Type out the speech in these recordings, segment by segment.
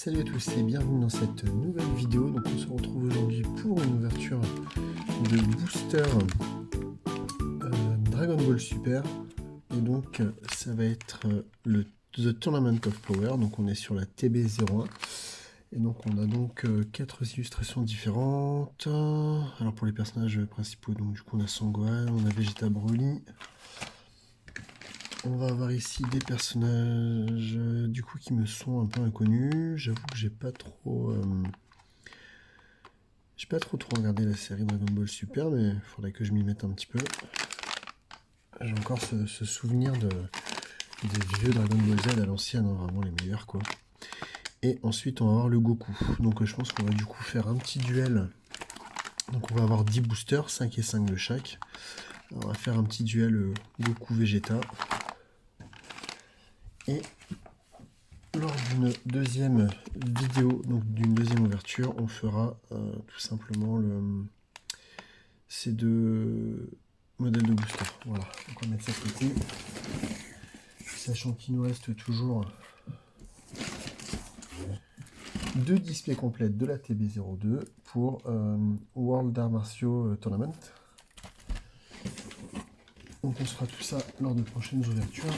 Salut à tous et bienvenue dans cette nouvelle vidéo. Donc on se retrouve aujourd'hui pour une ouverture de booster Dragon Ball Super. Et donc ça va être le The Tournament of Power. Donc on est sur la TB01. Et donc on a donc 4 illustrations différentes. Alors pour les personnages principaux, donc du coup on a Sangohan, on a Vegeta Broly. On va avoir ici des personnages du coup qui me sont un peu inconnus. J'avoue que j'ai pas trop regardé la série Dragon Ball Super, mais il faudrait que je m'y mette un petit peu. J'ai encore ce souvenir des vieux Dragon Ball Z à l'ancienne, hein, vraiment les meilleurs quoi. Et ensuite on va avoir le Goku. Donc je pense qu'on va du coup faire un petit duel. Donc on va avoir 10 boosters, 5 et 5 de chaque. Alors, on va faire un petit duel Goku Vegeta. Et lors d'une deuxième vidéo, donc d'une deuxième ouverture, on fera tout simplement ces deux modèles de booster. Voilà, donc on va mettre ça de côté. Sachant qu'il nous reste toujours 2 displays complètes de la TB02 pour World d'Arts Martiaux Tournament. Donc on se fera tout ça lors de prochaines ouvertures.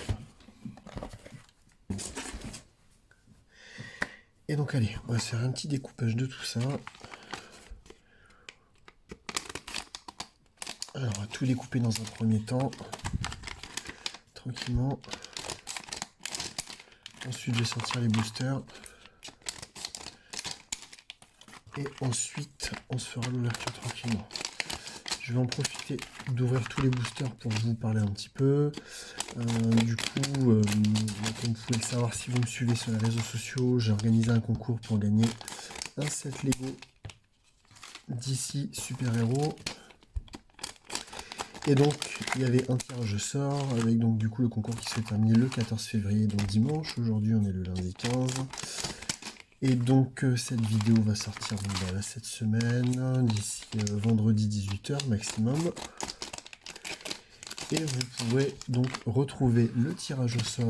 Et donc allez, on va se faire un petit découpage de tout ça. Alors on va tout découper dans un premier temps, tranquillement. Ensuite je vais sortir les boosters. Et ensuite on se fera l'ouverture tranquillement. Je vais en profiter d'ouvrir tous les boosters pour vous parler un petit peu. Du coup, comme vous pouvez le savoir si vous me suivez sur les réseaux sociaux, j'ai organisé un concours pour gagner un set Lego DC Super Héros. Et donc, il y avait un tirage au sort avec donc du coup le concours qui s'est terminé le 14 février, donc dimanche. Aujourd'hui, on est le lundi 15. Et donc, cette vidéo va sortir donc, cette semaine, d'ici vendredi 18h maximum. Et vous pourrez donc retrouver le tirage au sort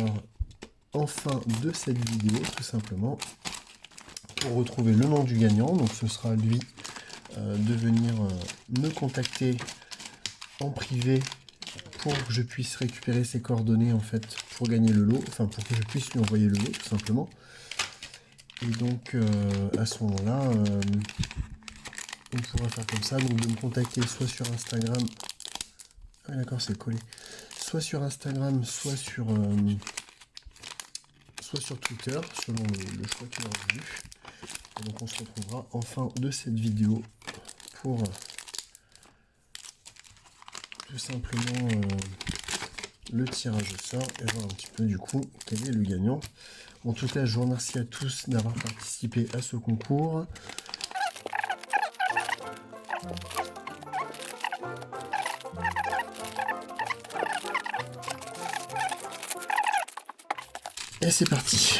en fin de cette vidéo, tout simplement, pour retrouver le nom du gagnant. Donc ce sera lui de venir me contacter en privé pour que je puisse récupérer ses coordonnées en fait pour gagner le lot, enfin pour que je puisse lui envoyer le lot tout simplement. Et donc à ce moment-là, on pourra faire comme ça, donc de me contacter soit sur Instagram, ah d'accord c'est collé, soit sur Instagram, soit sur Twitter, selon le choix qu'il aura voulu. Et donc on se retrouvera en fin de cette vidéo pour tout simplement le tirage au sort et voir un petit peu du coup quel est le gagnant. En tout cas, je vous remercie à tous d'avoir participé à ce concours. Et c'est parti.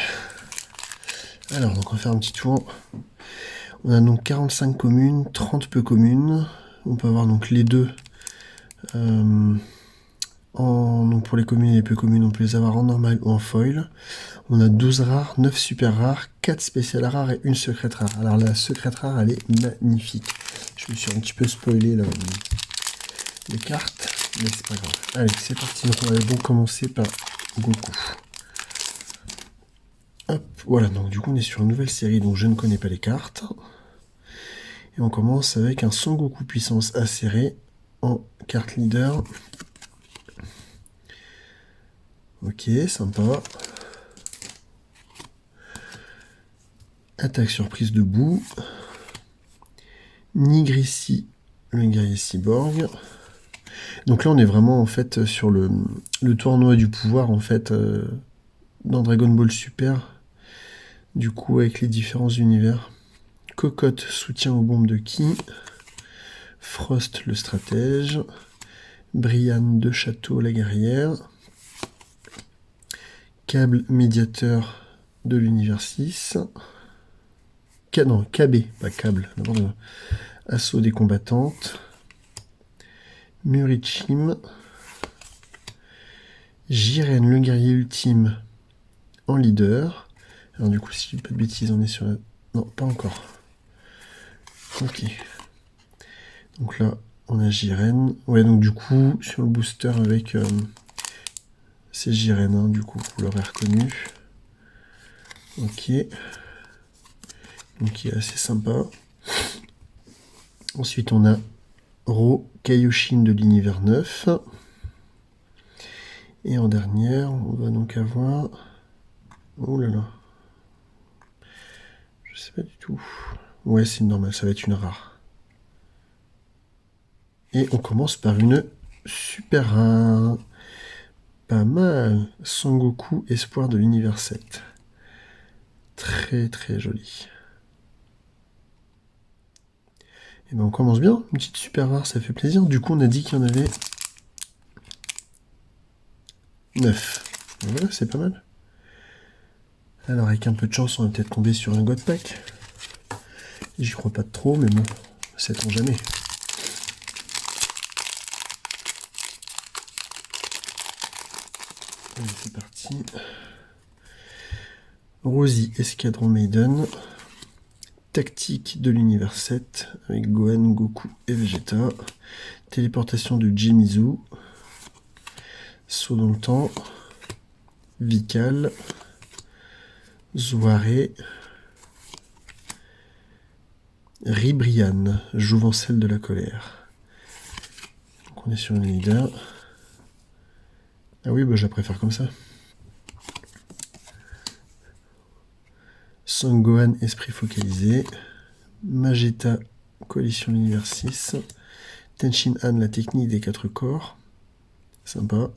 Alors, donc on va faire un petit tour. On a donc 45 communes, 30 peu communes. On peut avoir donc les deux. Donc pour les communes et les peu communes, on peut les avoir en normal ou en foil. On a 12 rares, 9 super rares, 4 spéciales rares et une secrète rare. Alors la secrète rare, elle est magnifique. Je me suis un petit peu spoilé les cartes, mais c'est pas grave. Allez, c'est parti. Donc on va donc commencer par Goku. Hop, voilà. Donc du coup, on est sur une nouvelle série dont je ne connais pas les cartes. Et on commence avec un Son Goku puissance acérée en carte leader. Ok, sympa. Attaque surprise debout. Nigrissi, le guerrier cyborg. Donc là, on est vraiment en fait sur le tournoi du pouvoir en fait dans Dragon Ball Super. Du coup, avec les différents univers. Cocotte, soutien aux bombes de Ki. Frost, le stratège. Brian de Château, la guerrière. Câble, médiateur de l'univers 6. Non, KB, pas câble. Assaut des combattantes. Murichim. Jiren, le guerrier ultime en leader. Alors du coup, si je dis pas de bêtises, on est sur la... Non, pas encore. Ok. Donc là, on a Jiren. Ouais, donc du coup, sur le booster avec... c'est Jiren, hein, du coup, vous l'aurez reconnu. Ok. Donc il est assez sympa. Ensuite, on a Ro Kaioshin de l'univers 9. Et en dernière, on va donc avoir... Oh là là. Je sais pas du tout. Ouais, c'est normal, ça va être une rare. Et on commence par une super rare. Pas mal. Sangoku, espoir de l'univers 7. Très très joli. Et ben on commence bien. Une petite super rare, ça fait plaisir. Du coup, on a dit qu'il y en avait 9. Voilà, c'est pas mal. Alors, avec un peu de chance, on va peut-être tomber sur un God Pack. J'y crois pas trop, mais bon, sait-on jamais. Allez, c'est parti. Rosie, Escadron Maiden. Tactique de l'univers 7 avec Gohan, Goku et Vegeta. Téléportation de Jimizu. Saut dans le temps. Vical. Zoaré. Ribrian, jouvencelle de la colère. Donc on est sur une leader. Ah oui, bah je la préfère comme ça. Sangohan, esprit focalisé. Mageta, coalition l'univers 6. Tenshin Han, la technique des 4 corps. Sympa.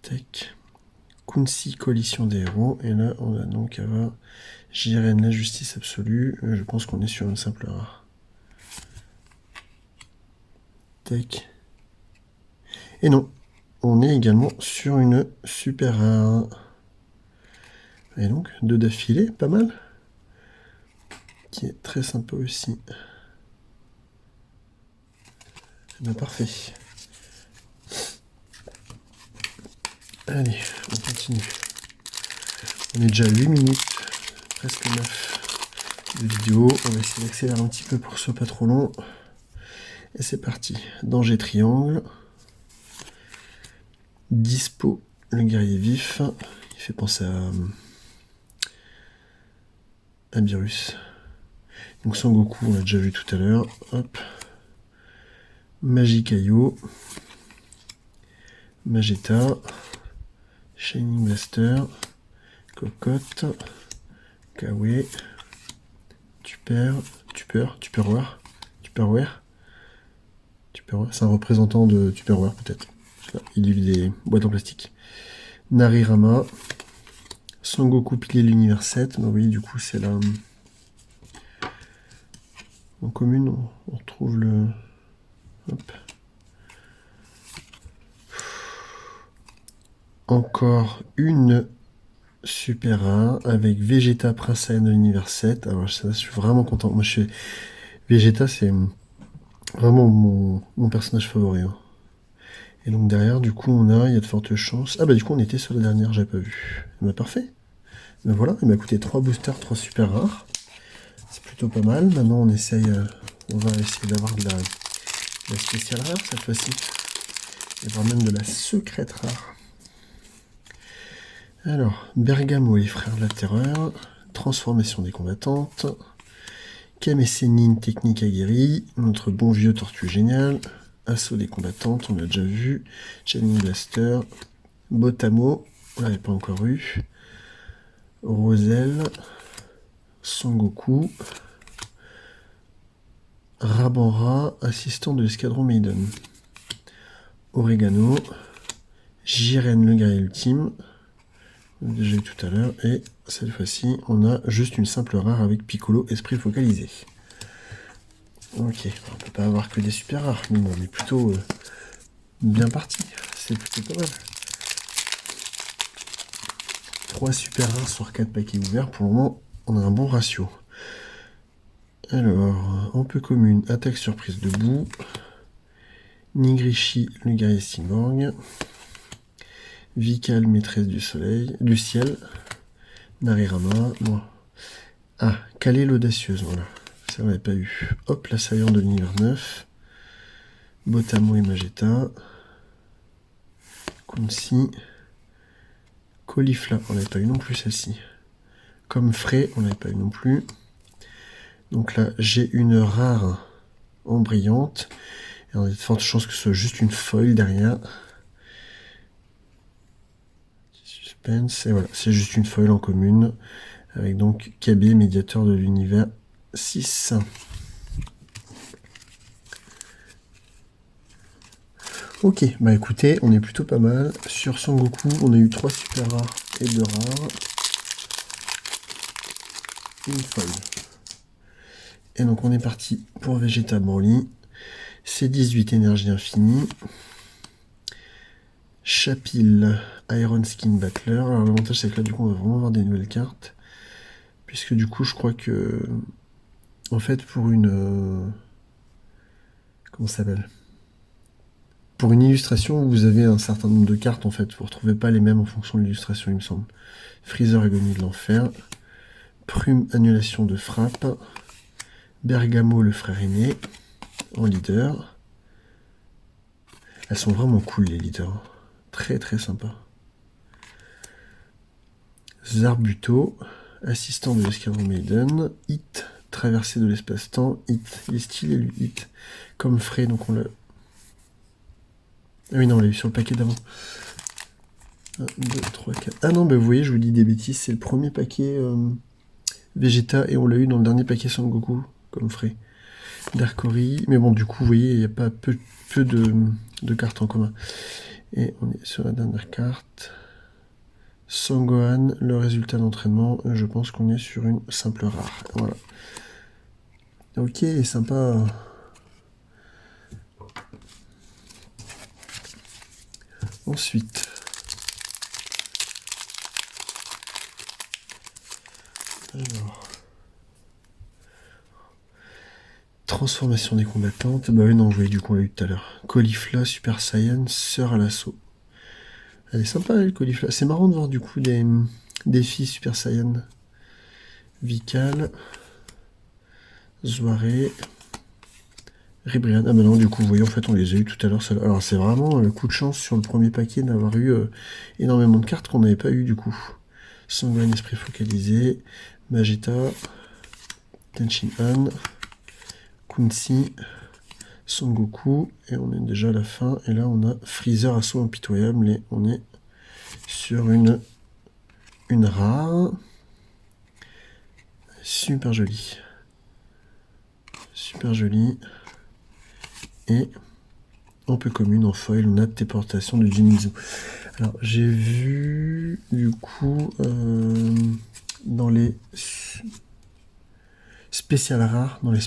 Tac. Kunsi, coalition des héros. Et là, on a donc avoir Jiren, la justice absolue. Je pense qu'on est sur une simple rare. Tac. Et non, on est également sur une super rare. Et donc, 2 d'affilée, pas mal. Qui est très sympa aussi. Ben, parfait. Allez, on continue. On est déjà à 8 minutes, presque 9 de vidéo. On va essayer d'accélérer un petit peu pour que ce soit pas trop long. Et c'est parti. Danger triangle. Dispo, le guerrier vif. Il fait penser à Beerus. Donc Sangoku, on l'a déjà vu tout à l'heure. Hop. Magikaio. Mageta. Shining Blaster. Cocotte. Kawe. Tupperware. C'est un représentant de Tupperware peut-être. Il livre des boîtes en plastique. Narirama. Sangoku pilier l'univers 7. Bah oui, du coup, c'est là. En commune, on retrouve le. Hop. Encore une super rare avec Vegeta Prince Saiyan de l'univers 7. Alors, ça, je suis vraiment content. Moi, Vegeta, c'est vraiment mon personnage favori. Hein. Et donc, derrière, du coup, il y a de fortes chances. Ah, bah, du coup, on était sur la dernière, j'avais pas vu. Bah, parfait. Ben voilà, il m'a coûté 3 boosters, 3 super rares. C'est plutôt pas mal. Maintenant, on va essayer d'avoir de la spéciale rare cette fois-ci. Et voire même de la secrète rare. Alors, Bergamo et les frères de la terreur. Transformation des combattantes. Kame Sennin, technique aguerrie. Notre bon vieux tortue génial. Assaut des combattantes, on l'a déjà vu. Shining Blaster. Botamo, on l'avait pas encore eu. Roselle. Sangoku. Rabanra, assistant de l'escadron Maiden. Oregano. Jiren, le guerrier ultime. Déjà eu tout à l'heure. Et cette fois-ci, on a juste une simple rare avec Piccolo, esprit focalisé. Ok, on peut pas avoir que des super rares, mais bon, on est plutôt bien parti. C'est plutôt pas mal. 3 super rares sur 4 paquets ouverts. Pour le moment, on a un bon ratio. Alors, en peu commune, attaque surprise debout. Nigrishi, le guerrier cyborg. Vikal, maîtresse du soleil, du ciel. Narirama, bon. Ah, Kalé l'audacieuse, voilà. Ça on n'avait pas eu. Hop, l'assaillant de l'univers 9. Botamo et Magetta. Kunsi. Colifla, on n'avait pas eu non plus celle-ci. Comme Frey, on n'avait pas eu non plus. Donc là, j'ai une rare en brillante. Et on a de fortes chances que ce soit juste une foil derrière. Suspense. Et voilà, c'est juste une foil en commune. Avec donc KB, médiateur de l'univers 6. Ok, bah écoutez, on est plutôt pas mal. Sur Son Goku, on a eu 3 super rares et 2 rares. Une foil. Et donc on est parti pour Vegeta Broly. C'est 18 énergie infinie. Chapil, Iron Skin Battler. Alors l'avantage c'est que là du coup on va vraiment avoir des nouvelles cartes. Puisque du coup je crois que... En fait pour une... comment ça s'appelle ? Pour une illustration, vous avez un certain nombre de cartes en fait. Vous ne retrouvez pas les mêmes en fonction de l'illustration il me semble. Freezer Agonie de l'Enfer. Prume Annulation de Frappe. Bergamo le frère aîné. En leader. Elles sont vraiment cool les leaders. Très très sympa. Zarbuto, assistant de l'escadron Maiden. Hit, traversée de l'espace-temps. Hit, il est stylé lui, Hit. Comme Frey, donc on l'a... Ah oui, non, on l'a eu sur le paquet d'avant. 1, 2, 3, 4... Ah non, bah vous voyez, je vous dis des bêtises, c'est le premier paquet Vegeta, et on l'a eu dans le dernier paquet Son Goku, comme Frey. Darkori, mais bon, du coup, vous voyez, il n'y a pas peu de cartes en commun. Et on est sur la dernière carte. Sangohan, le résultat d'entraînement, je pense qu'on est sur une simple rare. Voilà. Ok, sympa. Ensuite. Alors. Transformation des combattantes. Bah oui, non, je voyais du coup, on l'a eu tout à l'heure. Caulifla, Super Saiyan, Sœur à l'assaut. Elle est sympa, elle, Caulifla. C'est marrant de voir du coup des filles Super Saiyan. Vikal. Zoiré. Ribrian. Ah bah non, du coup, vous voyez, en fait, on les a eu tout à l'heure. Alors, c'est vraiment le coup de chance sur le premier paquet d'avoir eu énormément de cartes qu'on n'avait pas eu, du coup. Sanguin, esprit focalisé. Magetta. Tenshin Han. Kunsi. Son Goku. Et on est déjà à la fin. Et là, on a Freezer, assaut impitoyable. Et on est sur une rare. Super jolie. Super jolie. Et en peu commune, en foil, on a téléportation de Jinzo. Alors, j'ai vu, du coup, dans les spéciales rares, il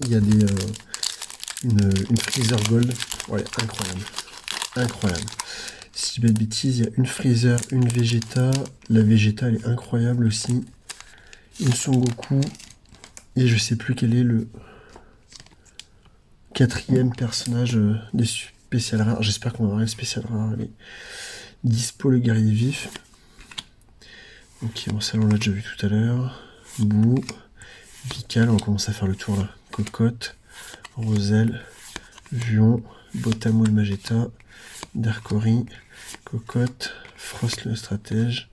y a une Freezer Gold. Ouais, incroyable. Incroyable. Si je dis pas de bêtises, il y a une Freezer, une Vegeta. La Vegeta, elle est incroyable aussi. Une Son Goku. Et je sais plus quel est le 4e personnage des spéciales rares. J'espère qu'on va avoir les spéciales rares. Allez. Dispo le guerrier vif. Ok, bon, ça on l'a déjà vu tout à l'heure. Bou. Vikal, on commence à faire le tour là. Cocotte. Roselle. Vuon. Botamo le Magetta. Darkori. Cocotte. Frost le stratège.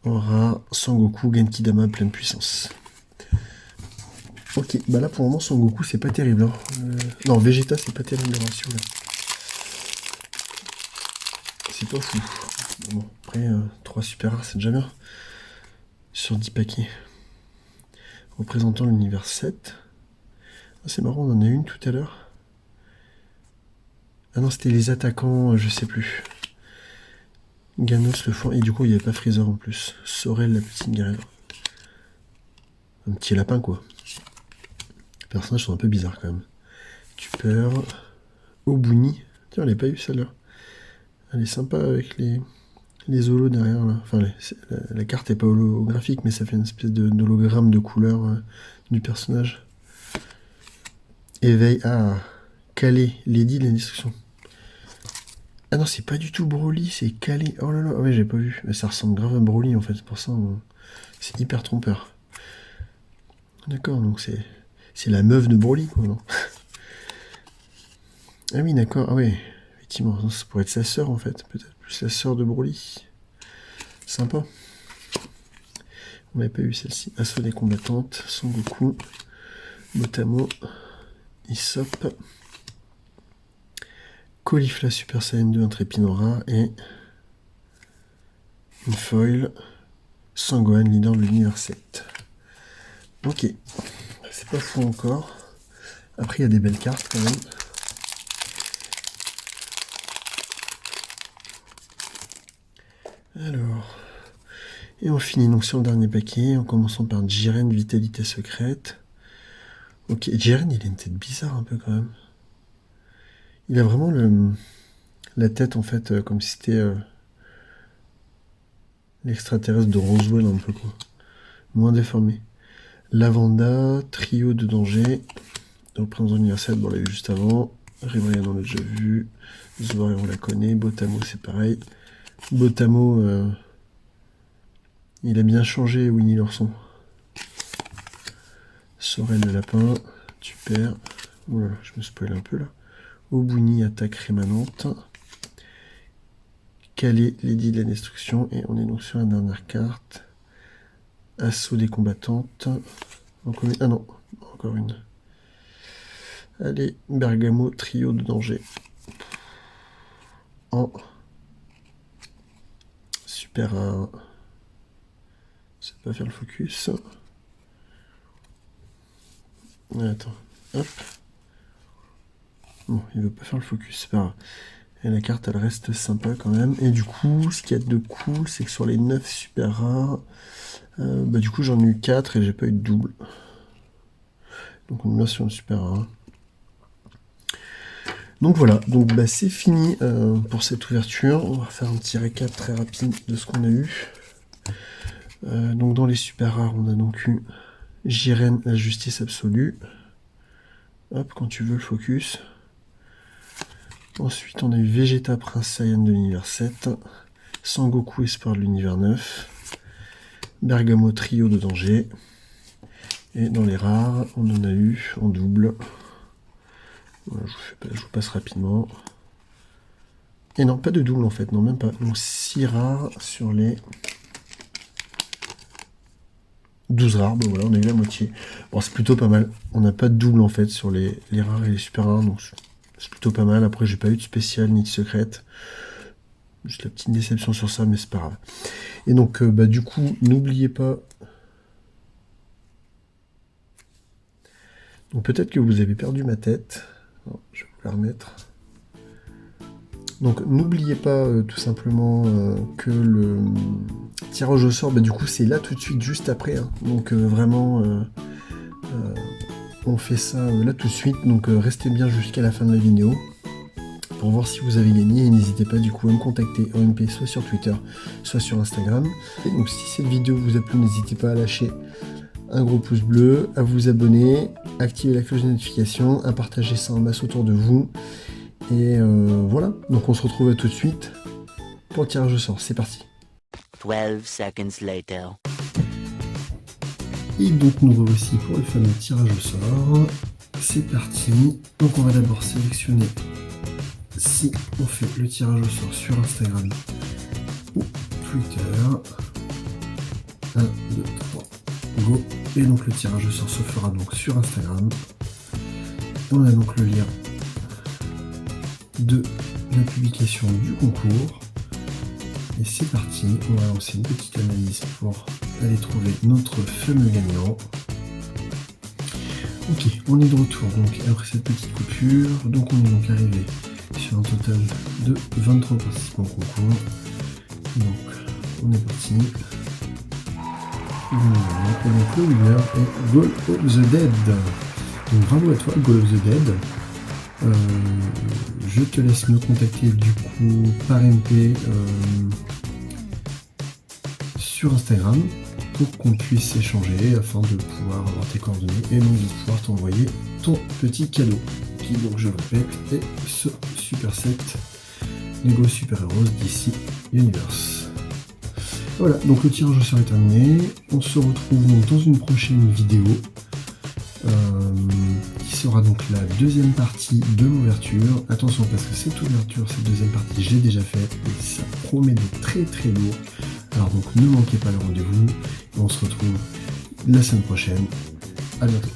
Aura. Sangoku. Genkidama pleine puissance. Ok, bah là pour le moment Son Goku c'est pas terrible. Hein. Non, Vegeta c'est pas terrible le ratio là. C'est pas fou. Bon, après 3 super rares c'est déjà bien. Sur 10 paquets. Représentant l'univers 7. Ah, c'est marrant, on en a une tout à l'heure. Ah non, c'était les attaquants, je sais plus. Ganos le fond, et du coup il n'y avait pas Freezer en plus. Sorel la petite guerrière. Un petit lapin quoi. Les personnages sont un peu bizarres quand même. Tupper. Obuni. Tiens, on l'a pas eu celle-là. Elle est sympa avec les holos derrière là. Enfin, la carte est pas holographique, mais ça fait une espèce d'hologramme de couleur du personnage. Éveil à Calais, Lady de la destruction. Ah non, c'est pas du tout Broly, c'est Calais. Oh là là, ouais, j'ai pas vu. Mais ça ressemble grave à Broly en fait, c'est pour ça. C'est hyper trompeur. D'accord, donc c'est la meuf de Broly, quoi, non? Ah oui, d'accord, ah oui. Effectivement, ça pourrait être sa sœur en fait, peut-être plus la sœur de Broly. Sympa. On n'avait pas eu celle-ci. Assaut des combattantes, Son Goku, Motamo, Isop, Caulifla Super Saiyan 2 Intrépidora et une foil Sangohan, leader de l'univers 7. Ok, c'est pas fou encore. Après, il y a des belles cartes quand même. Alors, et on finit donc sur le dernier paquet en commençant par Jiren Vitalité Secrète. Ok, Jiren, il a une tête bizarre un peu quand même. Il a vraiment la tête en fait comme si c'était l'extraterrestre de Roswell un peu quoi. Moins déformé. Lavanda, trio de danger. Représentant universel, bon on l'a vu juste avant. Ribrian on l'a déjà vu. Zora on la connaît. Botamo c'est pareil. Botamo il a bien changé Winnie l'ourson. Sorel le lapin. Super. Oula, je me spoil un peu là. Obuni attaque rémanente. Calais Lady de la destruction. Et on est donc sur la dernière carte. Assaut des combattantes. Donc on est... Ah non, encore une. Allez, Bergamo, trio de danger. En super rare. Ça va pas faire le focus. Attends, hop. Bon, il veut pas faire le focus, c'est pas grave. Et la carte, elle reste sympa quand même. Et du coup, ce qu'il y a de cool, c'est que sur les 9 super rares, bah du coup, j'en ai eu 4 et j'ai pas eu de double. Donc on est bien sur une super rare. Donc voilà, donc bah, c'est fini pour cette ouverture. On va faire un petit récap très rapide de ce qu'on a eu. Donc dans les super rares, on a donc eu Jiren, la justice absolue. Hop, quand tu veux le focus. Ensuite, on a eu Vegeta, Prince Saiyan de l'univers 7. Sangoku, espoir de l'univers 9. Bergamo, trio de danger. Et dans les rares, on en a eu en double. Voilà, je vous passe rapidement. Et non, pas de double en fait, non, même pas. Donc 6 rares sur les 12 rares, bon voilà, on a eu la moitié. Bon, c'est plutôt pas mal. On n'a pas de double en fait sur les rares et les super rares, donc c'est plutôt pas mal. Après, j'ai pas eu de spécial ni de secrète. Juste la petite déception sur ça, mais c'est pas grave. Et donc, bah, du coup, n'oubliez pas... Donc peut-être que vous avez perdu ma tête. Non, je vais vous la remettre. Donc n'oubliez pas tout simplement que le tirage au sort, bah, du coup c'est là tout de suite, juste après. Hein. Donc vraiment, on fait ça là tout de suite. Donc restez bien jusqu'à la fin de la vidéo pour voir si vous avez gagné. Et n'hésitez pas du coup à me contacter en MP, soit sur Twitter, soit sur Instagram. Et donc si cette vidéo vous a plu, n'hésitez pas à lâcher un gros pouce bleu, à vous abonner, activer la cloche de notification, à partager ça en masse autour de vous. Et voilà, donc on se retrouve tout de suite pour le tirage au sort, c'est parti. 12 seconds later. Et donc nous revoici pour le fameux tirage au sort. C'est parti. Donc on va d'abord sélectionner si on fait le tirage au sort sur Instagram ou Twitter. 1, 2, 3, go. Et donc le tirage au sort se fera donc sur Instagram. On a donc le lien de la publication du concours. Et c'est parti, on va lancer une petite analyse pour aller trouver notre fameux gagnant. Ok, on est de retour donc après cette petite coupure. Donc on est donc arrivé sur un total de 23 participants au concours. Donc on est parti. Et donc le winner est Goal of the Dead. Donc bravo à toi Goal of the Dead. Je te laisse me contacter du coup par MP sur Instagram pour qu'on puisse échanger afin de pouvoir avoir tes coordonnées et donc de pouvoir t'envoyer ton petit cadeau qui donc je le répète est ce super set Lego Super Heroes DC Universe. Voilà, donc le tirage au sort est terminé. On se retrouve donc dans une prochaine vidéo qui sera donc la deuxième partie de l'ouverture. Attention parce que cette ouverture, cette deuxième partie, j'ai déjà faite et ça promet d'être très très lourd. Alors donc ne manquez pas le rendez-vous. On se retrouve la semaine prochaine. À bientôt.